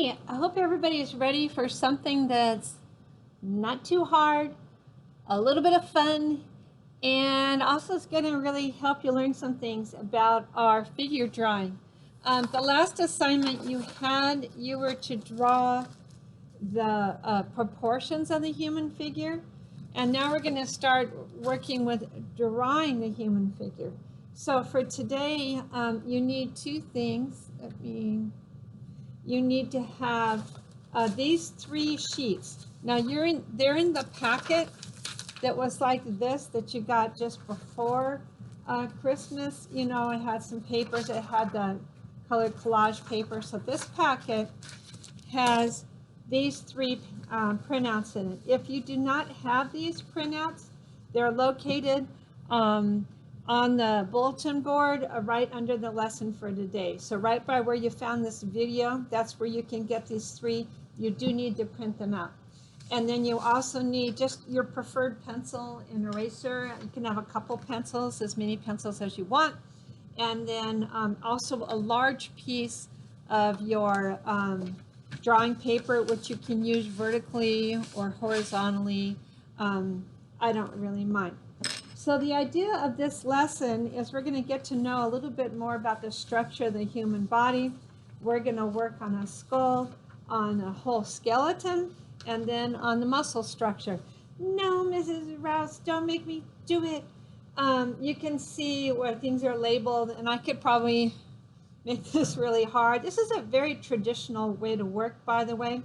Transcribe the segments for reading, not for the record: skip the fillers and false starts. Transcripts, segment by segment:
Hey, I hope everybody is ready for something that's not too hard, a little bit of fun, and also it's going to really help you learn some things about our figure drawing. The last assignment you had, you were to draw the proportions of the human figure, and now we're going to start working with drawing the human figure. So for today, you need two things. You need to have these three sheets. Now they're in the packet that was like this that you got just before Christmas. You know, it had some papers. It had the colored collage paper. So this packet has these three printouts in it. If you do not have these printouts, they're located on the bulletin board right under the lesson for today. So right by where you found this video, that's where you can get these three. You do need to print them out. And then you also need just your preferred pencil and eraser. You can have a couple pencils, as many pencils as you want. And then also a large piece of your drawing paper, which you can use vertically or horizontally. I don't really mind. So the idea of this lesson is we're going to get to know a little bit more about the structure of the human body. We're going to work on a skull, on a whole skeleton, and then on the muscle structure. No, Mrs. Rouse, don't make me do it. You can see where things are labeled, and I could probably make this really hard. This is a very traditional way to work, by the way.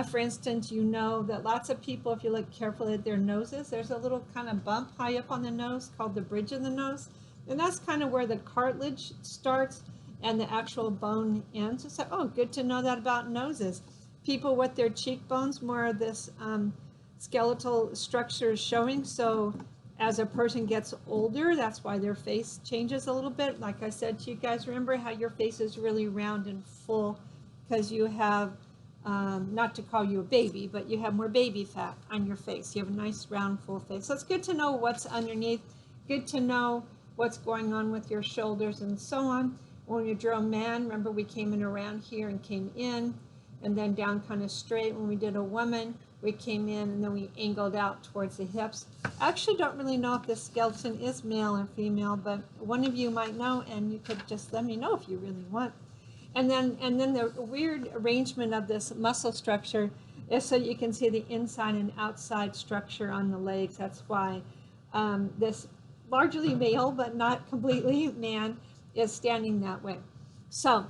For instance, you know that lots of people, if you look carefully at their noses, there's a little kind of bump high up on the nose called the bridge of the nose. And that's kind of where the cartilage starts and the actual bone ends. It's like, oh, good to know that about noses. People with their cheekbones, more of this skeletal structure is showing. So as a person gets older, that's why their face changes a little bit. Like I said to you guys, remember how your face is really round and full because you have not to call you a baby, but you have more baby fat on your face. You have a nice round full face. So it's good to know what's underneath, good to know what's going on with your shoulders and so on. When you draw a man, remember we came in around here and came in and then down kind of straight. When we did a woman, we came in and then we angled out towards the hips. I actually don't really know if this skeleton is male or female, but one of you might know, and you could just let me know if you really want. And then the weird arrangement of this muscle structure is so you can see the inside and outside structure on the legs. That's why this largely male, but not completely man, is standing that way. So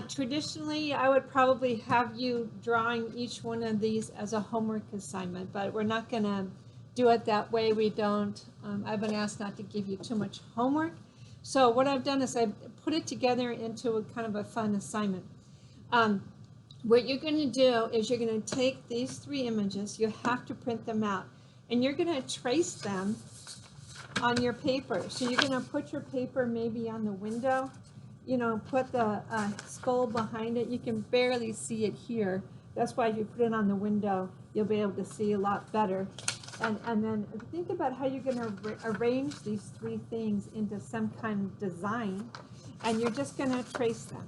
traditionally, I would probably have you drawing each one of these as a homework assignment, but we're not going to do it that way. We don't. I've been asked not to give you too much homework. So what I've done is I've put it together into a kind of a fun assignment. What you're going to do is you're going to take these three images, you have to print them out, and you're going to trace them on your paper. So you're going to put your paper maybe on the window, you know, put the skull behind it. You can barely see it here. That's why if you put it on the window, you'll be able to see a lot better. And then think about how you're going to arrange these three things into some kind of design, and you're just going to trace them.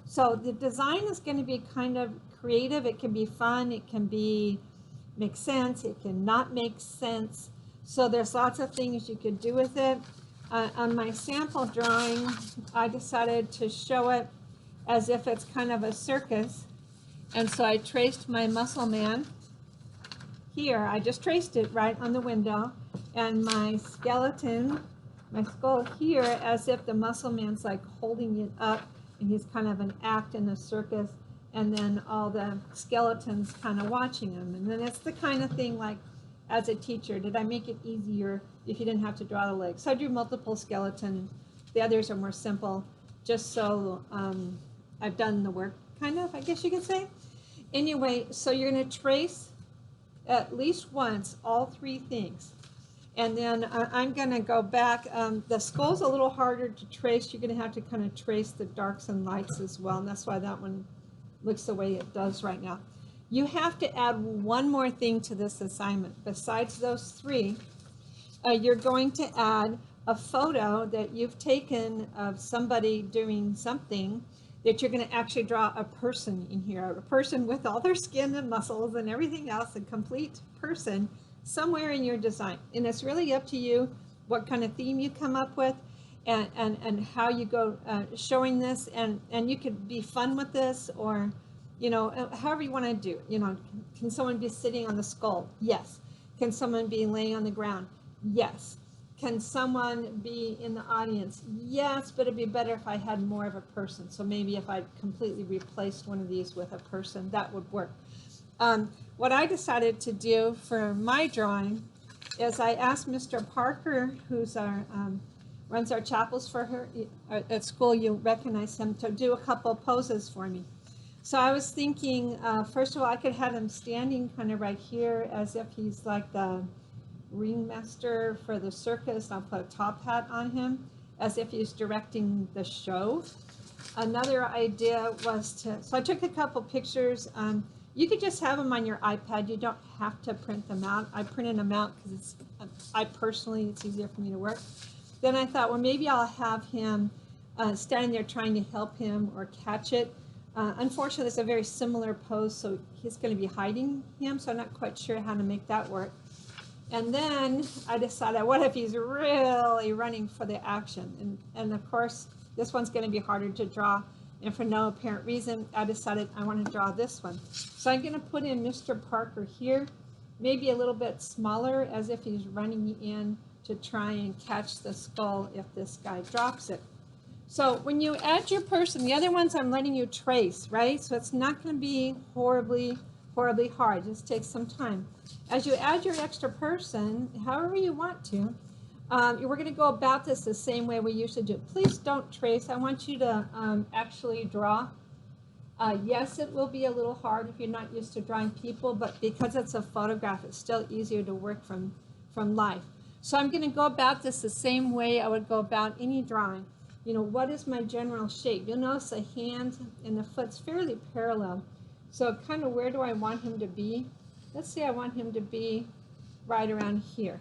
So the design is going to be kind of creative. It can be fun. It can be make sense. It can not make sense. So there's lots of things you could do with it. On my sample drawing, I decided to show it as if it's kind of a circus. And so I traced my muscle man here. I just traced it right on the window, and my skeleton, my skull here, as if the muscle man's like holding it up, and he's kind of an act in a circus, and then all the skeletons kind of watching him. And then it's the kind of thing like, as a teacher, did I make it easier if you didn't have to draw the legs? So I drew multiple skeletons. The others are more simple, just so I've done the work, kind of, I guess you could say. Anyway, so you're going to trace at least once all three things. And then I'm going to go back. The skull's a little harder to trace. You're going to have to kind of trace the darks and lights as well. And that's why that one looks the way it does right now. You have to add one more thing to this assignment. Besides those three, you're going to add a photo that you've taken of somebody doing something that you're going to actually draw a person in here, a person with all their skin and muscles and everything else, a complete person somewhere in your design. And it's really up to you what kind of theme you come up with and how you go showing this. And you could be fun with this, or, you know, however you want to do it. You know, can someone be sitting on the skull? Yes. Can someone be laying on the ground? Yes. Can someone be in the audience? Yes, but it'd be better if I had more of a person. So maybe if I completely replaced one of these with a person, that would work. What I decided to do for my drawing is I asked Mr. Parker, who's our runs our chapels for her at school, you recognize him, to do a couple poses for me. So I was thinking, first of all, I could have him standing kind of right here as if he's like the ringmaster for the circus. I'll put a top hat on him as if he's directing the show. Another idea was so I took a couple pictures. You could just have them on your iPad. You don't have to print them out. I printed them out because it's easier for me to work. Then I thought, well, maybe I'll have him standing there trying to help him or catch it. Unfortunately, it's a very similar pose, so he's going to be hiding him, so I'm not quite sure how to make that work. And then I decided, what if he's really running for the action? And of course, this one's going to be harder to draw. And for no apparent reason, I decided I want to draw this one. So I'm going to put in Mr. Parker here, maybe a little bit smaller, as if he's running in to try and catch the skull if this guy drops it. So when you add your person, the other ones I'm letting you trace, right? So it's not going to be horribly hard. It just takes some time. As you add your extra person, however you want to, we're going to go about this the same way we usually do. Please don't trace. I want you to actually draw. Yes, it will be a little hard if you're not used to drawing people, but because it's a photograph, it's still easier to work from life. So I'm going to go about this the same way I would go about any drawing. You know, what is my general shape? You'll notice the hand and the foot's fairly parallel. So kind of where do I want him to be? Let's say I want him to be right around here.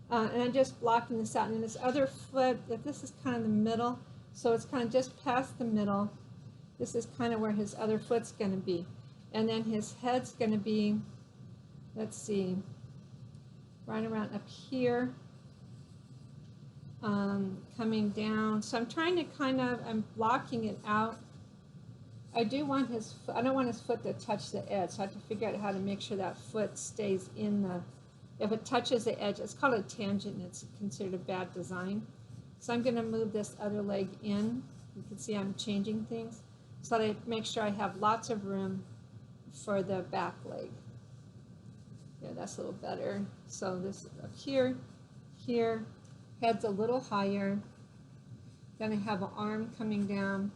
And I'm just blocking this out. And this other foot, if this is kind of the middle, so it's kind of just past the middle. This is kind of where his other foot's going to be. And then his head's going to be, let's see, right around up here. Coming down. So I'm trying to I'm blocking it out. I don't want his foot to touch the edge, so I have to figure out how to make sure that foot stays in the, if it touches the edge, it's called a tangent, and it's considered a bad design. So I'm going to move this other leg in. You can see I'm changing things, so that I make sure I have lots of room for the back leg. Yeah, that's a little better. So this is up here, here, head's a little higher. Then I have an arm coming down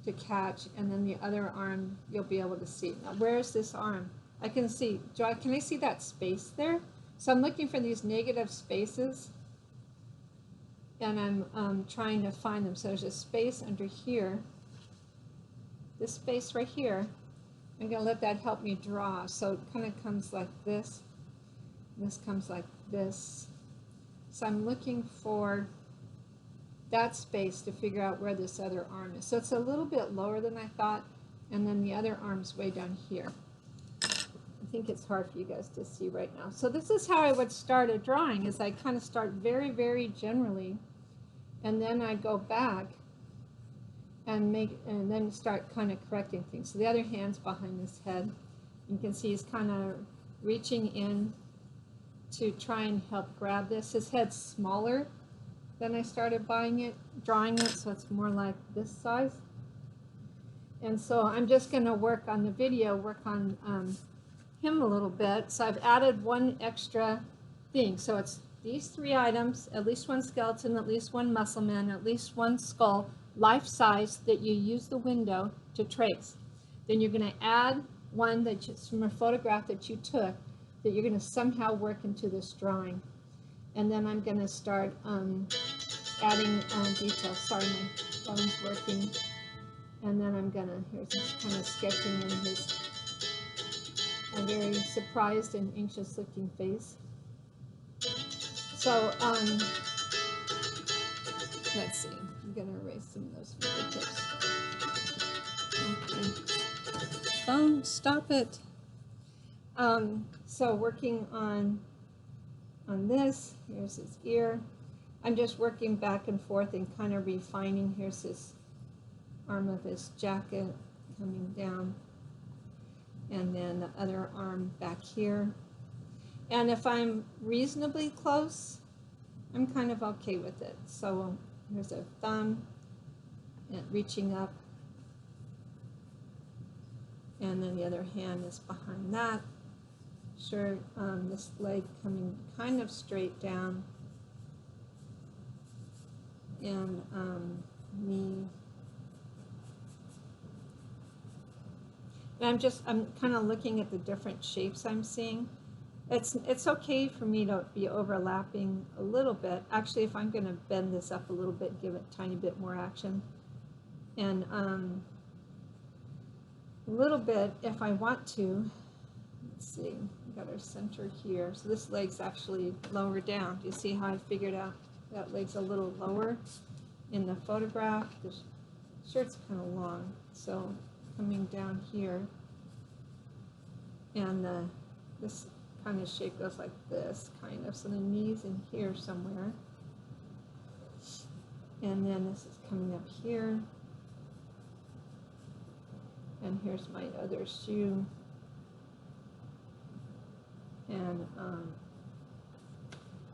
to catch, and then the other arm you'll be able to see. Now, where is this arm? I can see, can I see that space there? So I'm looking for these negative spaces, and I'm trying to find them. So there's a space under here, this space right here. I'm going to let that help me draw. So it kind of comes like this, and this comes like this. So I'm looking for that space to figure out where this other arm is. So it's a little bit lower than I thought, and then the other arm's way down here. I think it's hard for you guys to see right now. So this is how I would start a drawing, is I kind of start very, very generally, and then I go back and then start kind of correcting things. So the other hand's behind this head. You can see he's kind of reaching in to try and help grab this. His head's smaller than I started drawing it, so it's more like this size. And so I'm just going to work on the video, work on him a little bit. So I've added one extra thing. So it's these 3 items, at least one skeleton, at least one muscle man, at least one skull, life size, that you use the window to trace. Then you're going to add one that's from a photograph that you took that you're going to somehow work into this drawing. And then I'm going to start adding details. Sorry, my phone's working. And then I'm going to, here's just kind of sketching in a very surprised and anxious looking face. So let's see, I'm going to erase some of those fingertips. phone, stop it. So working on this, here's his ear. I'm just working back and forth and kind of refining. Here's his arm of his jacket coming down, and then the other arm back here. And if I'm reasonably close, I'm kind of okay with it. So here's a thumb and reaching up, and then the other hand is behind that. Sure, this leg coming kind of straight down, and knee. And I'm kind of looking at the different shapes I'm seeing. It's okay for me to be overlapping a little bit. Actually, if I'm going to bend this up a little bit, give it a tiny bit more action, and a little bit if I want to. Let's see, we got our center here. So this leg's actually lower down. Do you see how I figured out that leg's a little lower in the photograph? The shirt's kind of long, so coming down here, and this kind of shape goes like this, kind of. So the knee's in here somewhere, and then this is coming up here, and here's my other shoe. And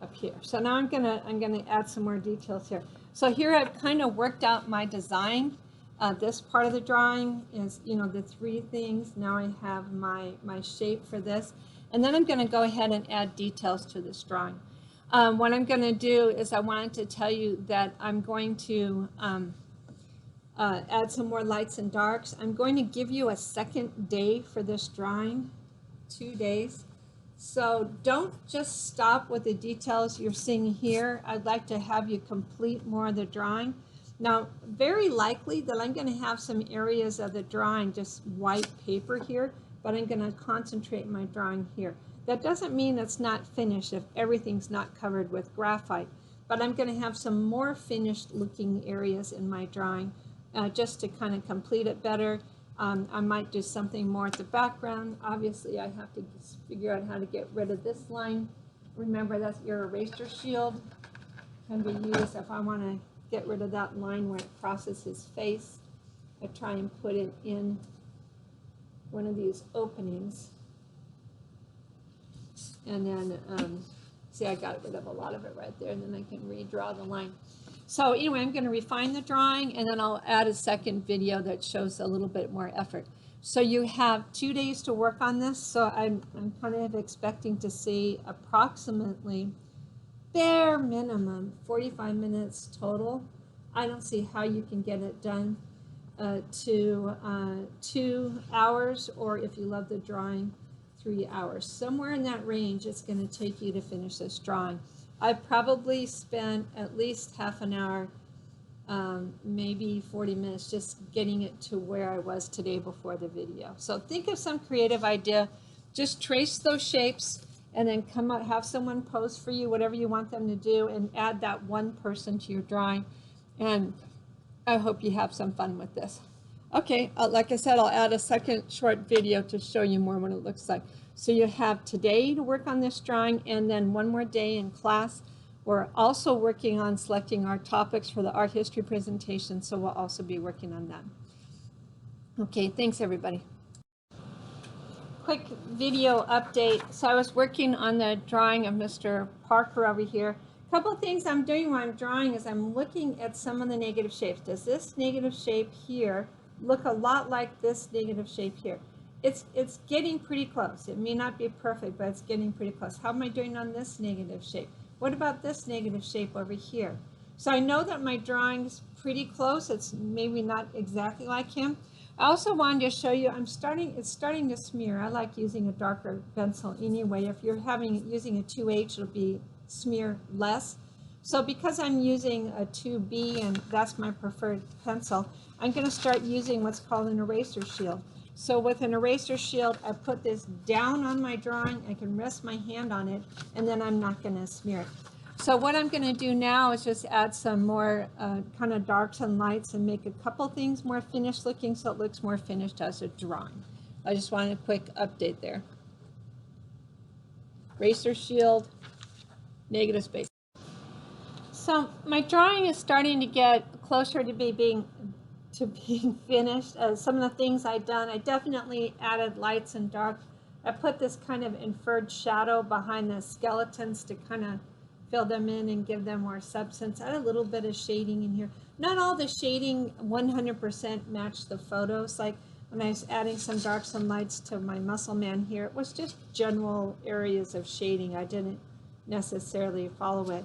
up here. So now I'm gonna add some more details here. So here I've kind of worked out my design. This part of the drawing is, you know, the three things. Now I have my shape for this, and then I'm going to go ahead and add details to this drawing. What I'm going to do is I wanted to tell you that I'm going to add some more lights and darks. I'm going to give you a second day for this drawing, 2 days. So don't just stop with the details you're seeing here. I'd like to have you complete more of the drawing. Now, very likely that I'm going to have some areas of the drawing just white paper here, but I'm going to concentrate my drawing here. That doesn't mean it's not finished if everything's not covered with graphite, but I'm going to have some more finished looking areas in my drawing just to kind of complete it better. I might do something more at the background. Obviously, I have to figure out how to get rid of this line. Remember, that's your eraser shield. Can be used if I want to get rid of that line where it crosses his face. I try and put it in one of these openings. And then, see, I got rid of a lot of it right there, and then I can redraw the line. So anyway, I'm going to refine the drawing, and then I'll add a second video that shows a little bit more effort. So you have 2 days to work on this. So I'm kind of expecting to see approximately, bare minimum, 45 minutes total. I don't see how you can get it done to 2 hours, or if you love the drawing, 3 hours. Somewhere in that range, it's going to take you to finish this drawing. I probably spent at least half an hour, maybe 40 minutes, just getting it to where I was today before the video. So think of some creative idea, just trace those shapes, and then come out, have someone pose for you, whatever you want them to do, and add that one person to your drawing. And I hope you have some fun with this. Okay, like I said, I'll add a second short video to show you more what it looks like. So you have today to work on this drawing, and then one more day in class. We're also working on selecting our topics for the art history presentation, so we'll also be working on that. Okay, thanks everybody. Quick video update. So I was working on the drawing of Mr. Parker over here. A couple things I'm doing while I'm drawing is I'm looking at some of the negative shapes. Does this negative shape here look a lot like this negative shape here? It's getting pretty close. It may not be perfect, but it's getting pretty close. How am I doing on this negative shape? What about this negative shape over here? So I know that my drawing's pretty close. It's maybe not exactly like him. I also wanted to show you, it's starting to smear. I like using a darker pencil anyway. If you're using a 2H, it'll be smear less. So because I'm using a 2B and that's my preferred pencil, I'm going to start using what's called an eraser shield. So with an eraser shield, I put this down on my drawing. I can rest my hand on it, and then I'm not going to smear it. So what I'm going to do now is just add some more kind of darks and lights and make a couple things more finished looking so it looks more finished as a drawing. I just wanted a quick update there. Eraser shield, negative space. So my drawing is starting to get closer to being finished. Some of the things I've done, I definitely added lights and dark. I put this kind of inferred shadow behind the skeletons to kind of fill them in and give them more substance. I had a little bit of shading in here. Not all the shading 100% matched the photos. Like when I was adding some dark, some lights to my muscle man here, it was just general areas of shading. I didn't necessarily follow it.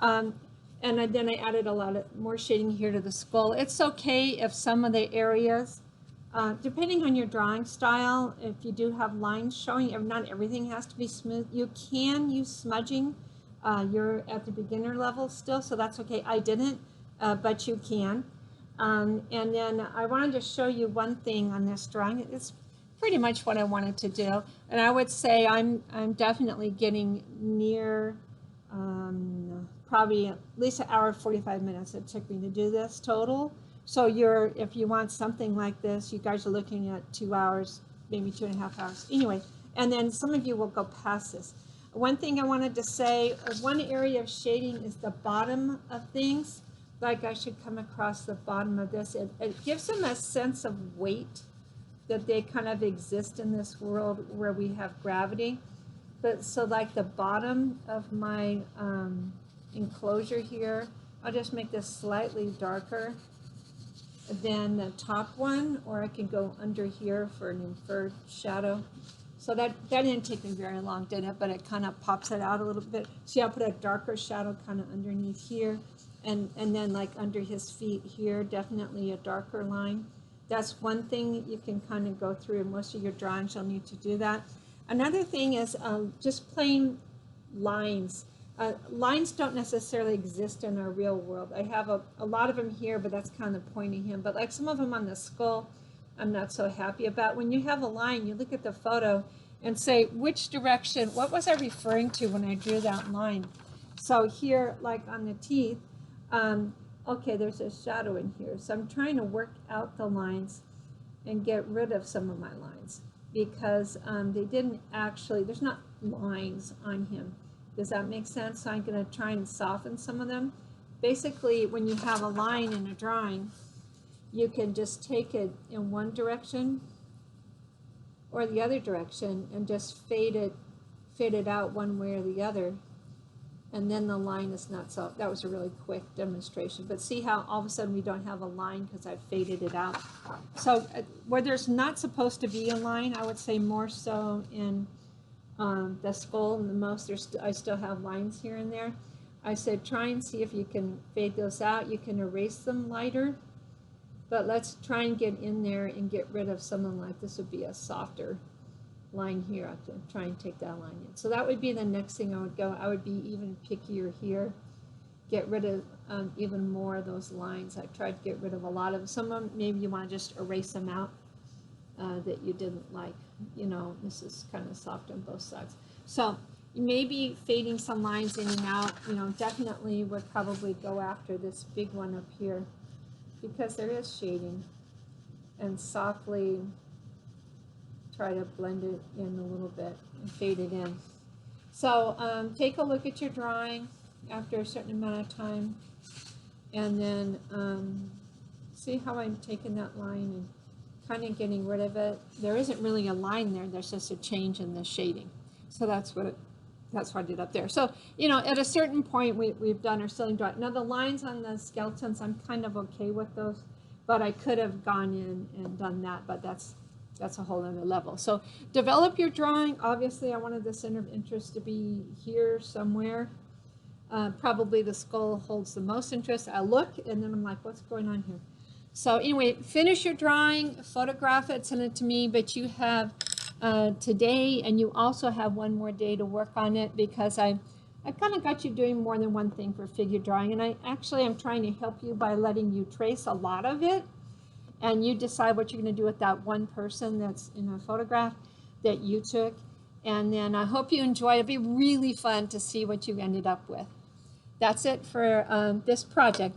And then I added a lot of more shading here to the skull. It's okay if some of the areas, depending on your drawing style, if you do have lines showing, if not everything has to be smooth, you can use smudging. You're at the beginner level still, so that's okay. I didn't, but you can. And then I wanted to show you one thing on this drawing. It's pretty much what I wanted to do. And I would say I'm definitely getting near probably at least 1 hour 45 minutes it took me to do this total. So if you want something like this, you guys are looking at 2 hours, maybe 2.5 hours. Anyway, and then some of you will go past this. One thing I wanted to say, one area of shading is the bottom of things. Like I should come across the bottom of this. It gives them a sense of weight, that they kind of exist in this world where we have gravity. But so like the bottom of my enclosure here, I'll just make this slightly darker than the top one, or I can go under here for an inferred shadow. So that didn't take me very long, did it? But it kind of pops it out a little bit. See, I'll put a darker shadow kind of underneath here, and then like under his feet here, definitely a darker line. That's one thing you can kind of go through. In most of your drawings, you'll need to do that. Another thing is just plain lines. Lines don't necessarily exist in our real world. I have a lot of them here, but that's kind of the point of him. But like some of them on the skull, I'm not so happy about. When you have a line, you look at the photo and say, which direction, what was I referring to when I drew that line? So here, like on the teeth, okay, there's a shadow in here. So I'm trying to work out the lines and get rid of some of my lines, because they didn't actually, there's not lines on him. Does that make sense? So I'm going to try and soften some of them. Basically, when you have a line in a drawing, you can just take it in one direction or the other direction and just fade it out one way or the other. And then the line is not so, that was a really quick demonstration. But see how all of a sudden we don't have a line because I've faded it out. So where there's not supposed to be a line, I would say more so in the skull and the most, I still have lines here and there. I said try and see if you can fade those out. You can erase them lighter, but let's try and get in there and get rid of some of them. Like this would be a softer line here. I have to try and take that line in. So that would be the next thing I would go. I would be even pickier here, get rid of even more of those lines. I tried to get rid of a lot of them. Some of them, maybe you want to just erase them out that you didn't like. You know, this is kind of soft on both sides. So maybe fading some lines in and out, you know, definitely would probably go after this big one up here because there is shading, and softly try to blend it in a little bit and fade it in. So take a look at your drawing after a certain amount of time, and then see how I'm taking that line and kind of getting rid of it. There isn't really a line there, there's just a change in the shading. So that's what I did up there. So, you know, at a certain point we've done our ceiling drawing. Now the lines on the skeletons, I'm kind of okay with those, but I could have gone in and done that, but that's a whole other level. So develop your drawing. Obviously I wanted the center of interest to be here somewhere. Probably the skull holds the most interest. I look and then I'm like, what's going on here? So anyway, finish your drawing, photograph it, send it to me, but you have today, and you also have one more day to work on it, because I've kind of got you doing more than one thing for figure drawing, and I actually am trying to help you by letting you trace a lot of it, and you decide what you're going to do with that one person that's in a photograph that you took, and then I hope you enjoy it. It'll be really fun to see what you ended up with. That's it for this project.